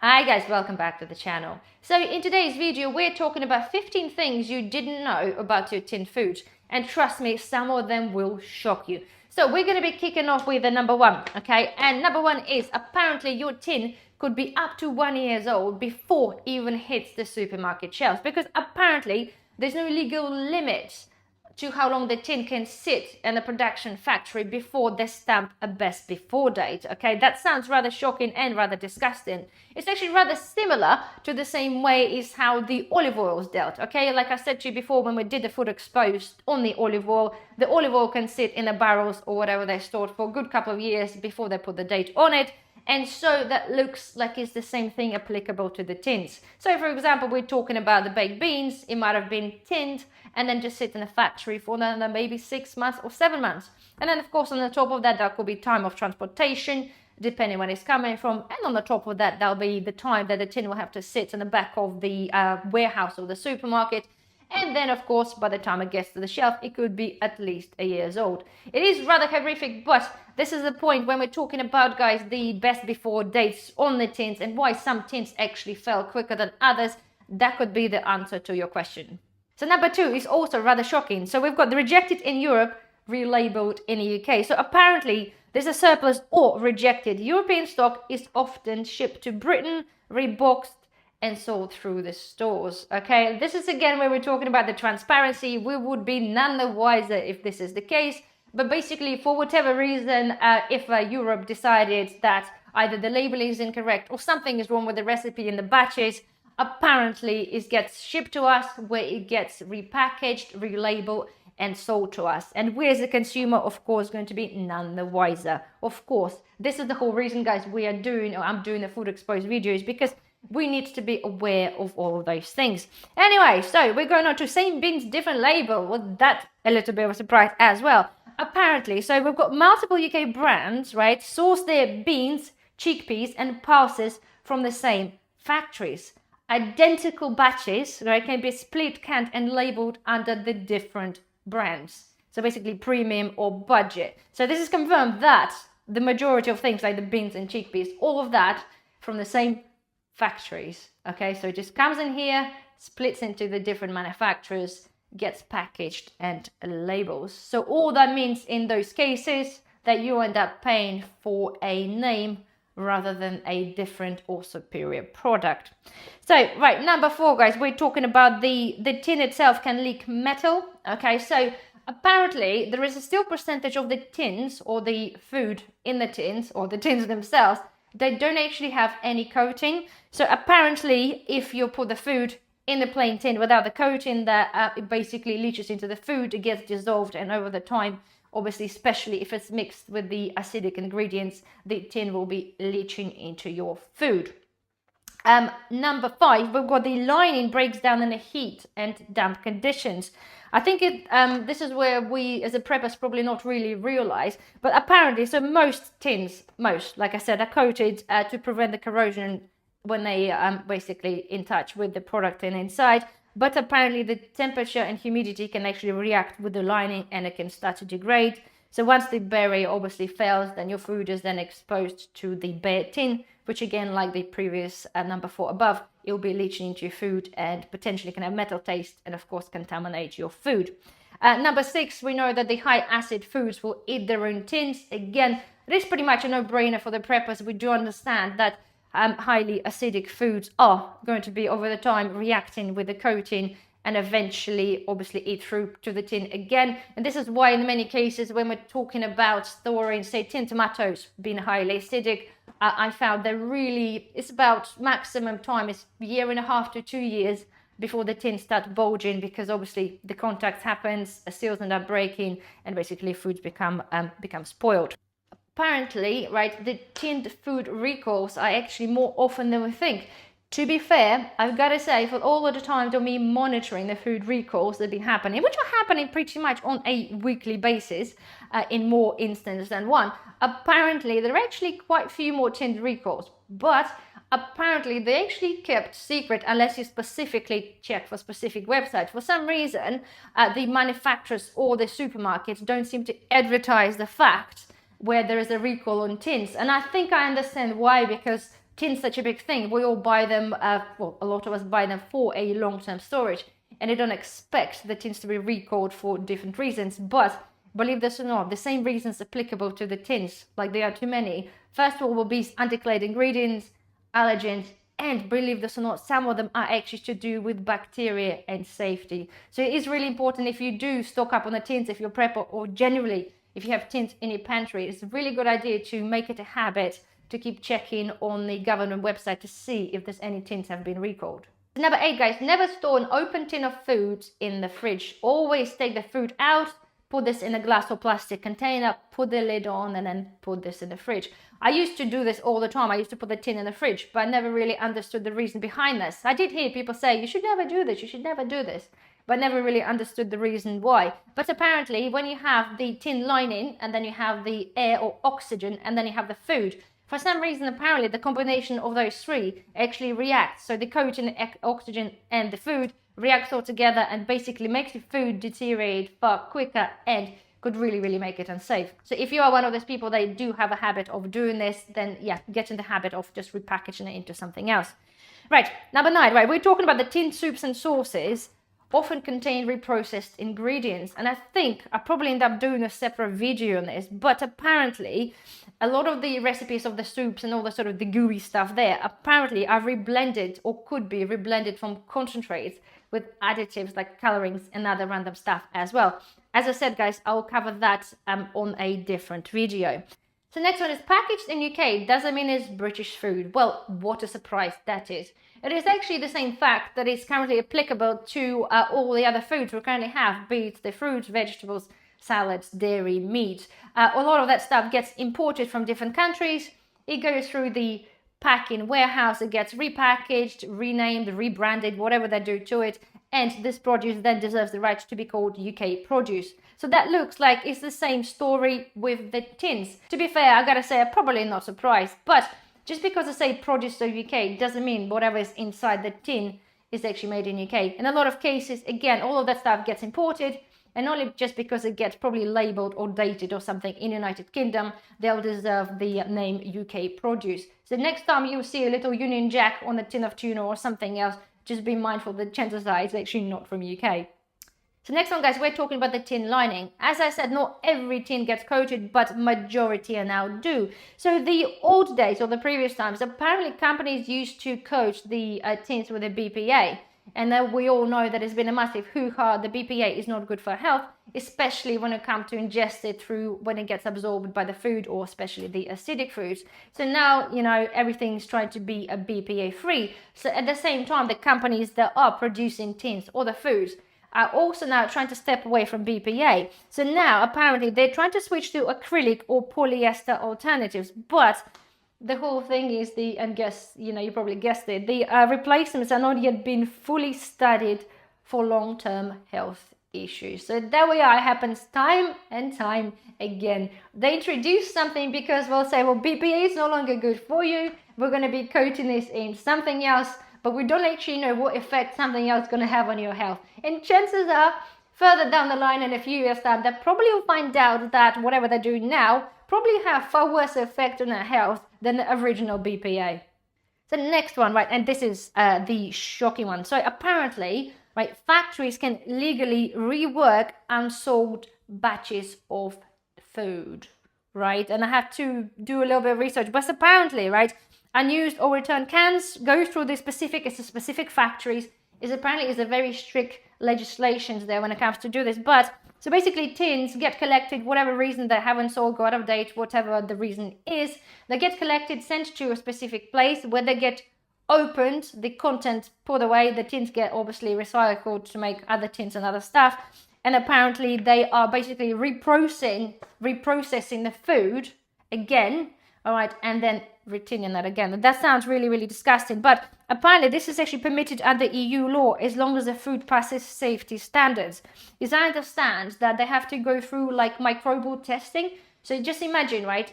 Hi guys, welcome back to the channel. So in today's video, we're talking about 15 things you didn't know about your tin foods. And trust me, some of them will shock you. So we're going to be kicking off with the number one, okay? And number one is apparently your tin could be up to 1 year old before it even hits the supermarket shelves. Because apparently there's no legal limit to how long the tin can sit in a production factory before they stamp a best before date. Okay, that sounds rather shocking and rather disgusting. It's actually rather similar to the same way is how the olive oil is dealt. Okay, like I said to you before when we did the food exposed on the olive oil can sit in the barrels or whatever they stored for a good couple of years before they put the date on it. And so that looks like it's the same thing applicable to the tins. So for example, we're talking about the baked beans. It might have been tinned and then just sit in a factory for another maybe 6 months or 7 months. And then of course on the top of that, there could be time of transportation, depending when it's coming from. And on the top of that, there'll be the time that the tin will have to sit in the back of the warehouse or the supermarket. And then, of course, by the time it gets to the shelf, it could be at least a year old. It is rather horrific, but this is the point when we're talking about, guys, the best before dates on the tins and why some tins actually fell quicker than others. That could be the answer to your question. So number two is also rather shocking. So we've got the rejected in Europe, relabeled in the UK. So apparently there's a surplus or rejected European stock is often shipped to Britain, reboxed, and sold through the stores. Okay, this is again where we're talking about the transparency. We would be none the wiser if this is the case. But basically, for whatever reason, if Europe decided that either the labeling is incorrect or something is wrong with the recipe in the batches, apparently it gets shipped to us where it gets repackaged, relabeled, and sold to us. And we as a consumer, of course, going to be none the wiser. Of course, this is the whole reason, guys, I'm doing the food exposed videos, because we need to be aware of all of those things. Anyway, so we're going on to same beans, different label. Well, that's a little bit of a surprise as well. Apparently, so we've got multiple UK brands, right, source their beans, chickpeas and pulses from the same factories. Identical batches, right, can be split, canned and labeled under the different brands. So basically premium or budget. So this is confirmed that the majority of things like the beans and chickpeas, all of that from the same factories. Okay, so it just comes in here, splits into the different manufacturers, gets packaged and labels. So all that means in those cases that you end up paying for a name rather than a different or superior product. So right, number four, guys, we're talking about the tin itself can leak metal. Okay, so apparently there is a still percentage of the tins or the food in the tins or the tins themselves, they don't actually have any coating. So apparently if you put the food in the plain tin without the coating, that it basically leaches into the food, it gets dissolved, and over the time, obviously, especially if it's mixed with the acidic ingredients, the tin will be leaching into your food. Number five, we've got the lining breaks down in the heat and damp conditions. I think this is where we as a preppers probably not really realize, but apparently, so most tins, like I said, are coated to prevent the corrosion when they basically in touch with the product and inside. But apparently the temperature and humidity can actually react with the lining and it can start to degrade. So once the barrier obviously fails, then your food is then exposed to the bare tin, which again, like the previous number four above, it will be leaching into your food and potentially can have metal taste and of course contaminate your food. Number six, we know that the high acid foods will eat their own tins. Again, it is pretty much a no-brainer for the preppers. We do understand that highly acidic foods are going to be over the time reacting with the coating and eventually obviously eat through to the tin again. And this is why in many cases when we're talking about storing, say, tin tomatoes being highly acidic, I found that really it's about maximum time is 1.5 to 2 years before the tin start bulging, because obviously the contact happens, seals end up breaking, and basically foods become spoiled. Apparently, right, the tinned food recalls are actually more often than we think. To be fair, I've got to say, for all of the time of me monitoring the food recalls that have been happening, which are happening pretty much on a weekly basis in more instances than one, apparently there are actually quite a few more tinned recalls, but apparently they actually kept secret unless you specifically check for specific websites. For some reason, the manufacturers or the supermarkets don't seem to advertise the fact where there is a recall on tins. And I think I understand why, because tins such a big thing. We all buy them, well, a lot of us buy them for a long-term storage, and they don't expect the tins to be recalled for different reasons. But believe this or not, the same reasons applicable to the tins, like there are too many. First of all will be undeclared ingredients, allergens, and believe this or not, some of them are actually to do with bacteria and safety. So it is really important, if you do stock up on the tins, if you're prepper, or generally if you have tins in your pantry, it's a really good idea to make it a habit to keep checking on the government website to see if there's any tins have been recalled. Number 8, guys, never store an open tin of food in the fridge. Always take the food out, put this in a glass or plastic container, put the lid on, and then put this in the fridge. I used to do this all the time. I used to put the tin in the fridge, but I never really understood the reason behind this. I did hear people say, you should never do this, you should never do this, but I never really understood the reason why. But apparently, when you have the tin lining, and then you have the air or oxygen, and then you have the food, for some reason, apparently, the combination of those three actually reacts. So the coating, oxygen, and the food reacts all together and basically makes the food deteriorate far quicker and could really make it unsafe. So if you are one of those people that do have a habit of doing this, then yeah, get in the habit of just repackaging it into something else. Right, number 9, right, we're talking about the tin soups and sauces often contain reprocessed ingredients, and I think I probably end up doing a separate video on this, but apparently a lot of the recipes of the soups and all the sort of the gooey stuff there apparently are reblended or could be reblended from concentrates with additives like colorings and other random stuff as well. As I said, guys, I'll cover that on a different video. So next one is packaged in UK doesn't mean it's British food. Well, what a surprise that is. It is actually the same fact that is currently applicable to all the other foods we currently have, be it the fruits, vegetables, salads, dairy, meat. A lot of that stuff gets imported from different countries. It goes through the packing warehouse, it gets repackaged, renamed, rebranded, whatever they do to it, and this produce then deserves the right to be called UK produce. So that looks like it's the same story with the tins. To be fair, I gotta say, I'm probably not surprised, but just because I say produce of UK doesn't mean whatever is inside the tin is actually made in UK. In a lot of cases, again, all of that stuff gets imported, and only just because it gets probably labeled or dated or something in United Kingdom, they'll deserve the name UK produce. So next time you see a little Union Jack on a tin of tuna or something else, just be mindful that chances are it's actually not from UK. So next one, guys, we're talking about the tin lining. As I said, not every tin gets coated, but majority are now do. So the old days or the previous times, apparently companies used to coat the tins with a BPA. And then we all know that it's been a massive hoo-ha. The BPA is not good for health, especially when it comes to ingest it through when it gets absorbed by the food, or especially the acidic foods. So now, you know, everything's trying to be a BPA free. So at the same time, the companies that are producing tins or the foods are also now trying to step away from BPA. So now apparently they're trying to switch to acrylic or polyester alternatives, but the whole thing is and guess, you know, you probably guessed it, the replacements are not yet been fully studied for long-term health issues. So there we are, it happens time and time again. They introduce something because we'll say, well, BPA is no longer good for you, we're going to be coating this in something else, but we don't actually know what effect something else is going to have on your health. And chances are, further down the line in a few years' time, they probably will find out that whatever they're doing now probably have far worse effect on our health than the original BPA. So the next one, right, and this is the shocking one. So apparently, right, factories can legally rework unsold batches of food, right? And I have to do a little bit of research, but apparently, right, unused or returned cans go through the specific factories. Apparently is a very strict legislations there when it comes to do this. But so basically tins get collected, whatever reason they haven't sold, go out of date, whatever the reason is, they get collected, sent to a specific place where they get opened, the content put away, the tins get obviously recycled to make other tins and other stuff, and apparently they are basically reprocessing the food again, all right, and then retinning that again. That sounds really disgusting, but apparently this is actually permitted under EU law as long as the food passes safety standards. As I understand that they have to go through like microbial testing. So just imagine, right?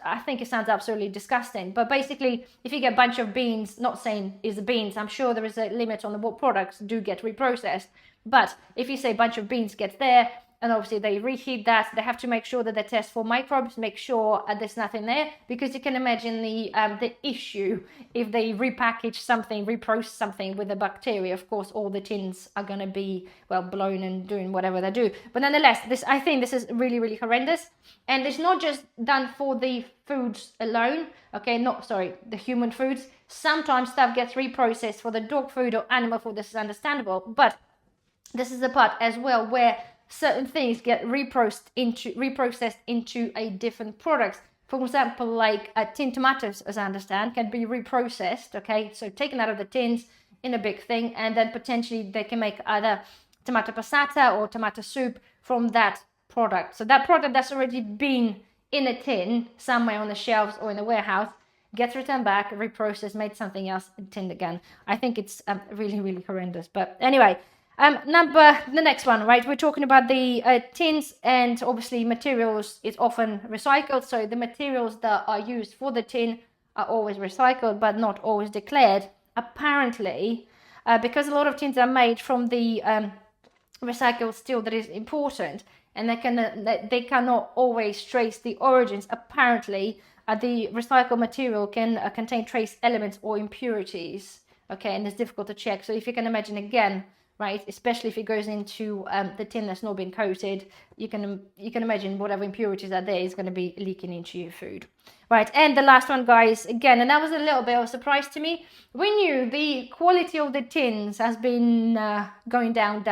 I think it sounds absolutely disgusting, but basically if you get a bunch of beans, not saying it's the beans, I'm sure there is a limit on what products do get reprocessed, but if you say a bunch of beans gets there, and obviously they reheat that. They have to make sure that they test for microbes, make sure there's nothing there, because you can imagine the issue if they repackage something, reprocess something with a bacteria. Of course, all the tins are going to be, well, blown and doing whatever they do. But nonetheless, I think this is really, really horrendous. And it's not just done for the foods alone, okay, the human foods. Sometimes stuff gets reprocessed for the dog food or animal food. This is understandable, but this is the part as well where certain things get reprocessed into a different product. For example, like tin tomatoes, as I understand, can be reprocessed, okay, so taken out of the tins in a big thing, and then potentially they can make either tomato passata or tomato soup from that product. So that product that's already been in a tin somewhere on the shelves or in a warehouse gets returned back, reprocessed, made something else, and tinned again. I think it's really, really horrendous. But anyway, the next one, right? We're talking about the tins, and obviously materials is often recycled. So the materials that are used for the tin are always recycled, but not always declared. Apparently, because a lot of tins are made from the recycled steel that is important, and they cannot always trace the origins. Apparently, the recycled material can contain trace elements or impurities, okay, and it's difficult to check. So if you can imagine again, right, especially if it goes into the tin that's not been coated, you can imagine whatever impurities are there is going to be leaking into your food, right? And the last one, guys, again, and that was a little bit of a surprise to me. We knew the quality of the tins has been going down.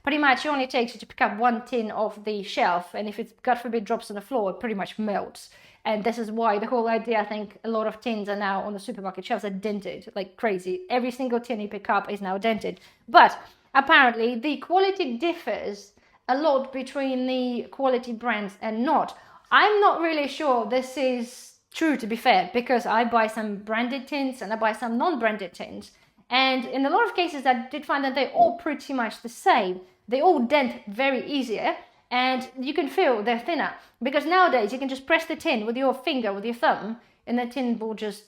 Pretty much it only takes you to pick up one tin off the shelf, and if it, God forbid, drops on the floor, it pretty much melts. And this is why the whole idea, I think a lot of tins are now on the supermarket shelves are dented like crazy. Every single tin you pick up is now dented. But apparently the quality differs a lot between the quality brands and not. I'm not really sure this is true, to be fair, because I buy some branded tins and I buy some non-branded tins. And in a lot of cases, I did find that they're all pretty much the same. They all dent very easier. And you can feel they're thinner, because nowadays you can just press the tin with your finger, with your thumb, and the tin will just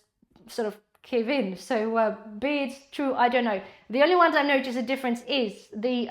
sort of cave in. So be it true, I don't know. The only ones I notice a difference is the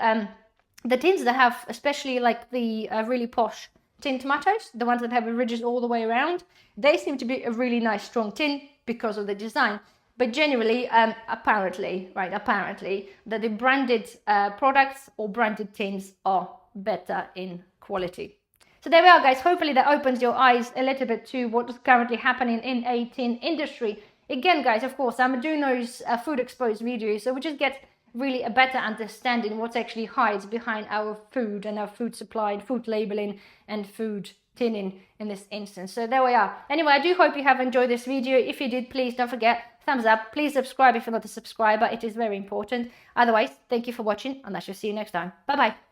tins that have, especially like the really posh tin tomatoes, the ones that have ridges all the way around. They seem to be a really nice strong tin because of the design. But generally, apparently, that the branded products or branded tins are better in quality. So there we are, guys. Hopefully that opens your eyes a little bit to what is currently happening in a tin industry. Again, guys, of course, I'm doing those food exposed videos, so we just get really a better understanding what actually hides behind our food and our food supply, food labeling and food tinning in this instance. So there we are. Anyway, I do hope you have enjoyed this video. If you did, please don't forget, thumbs up. Please subscribe if you're not a subscriber. It is very important. Otherwise, thank you for watching, and I shall see you next time. Bye bye.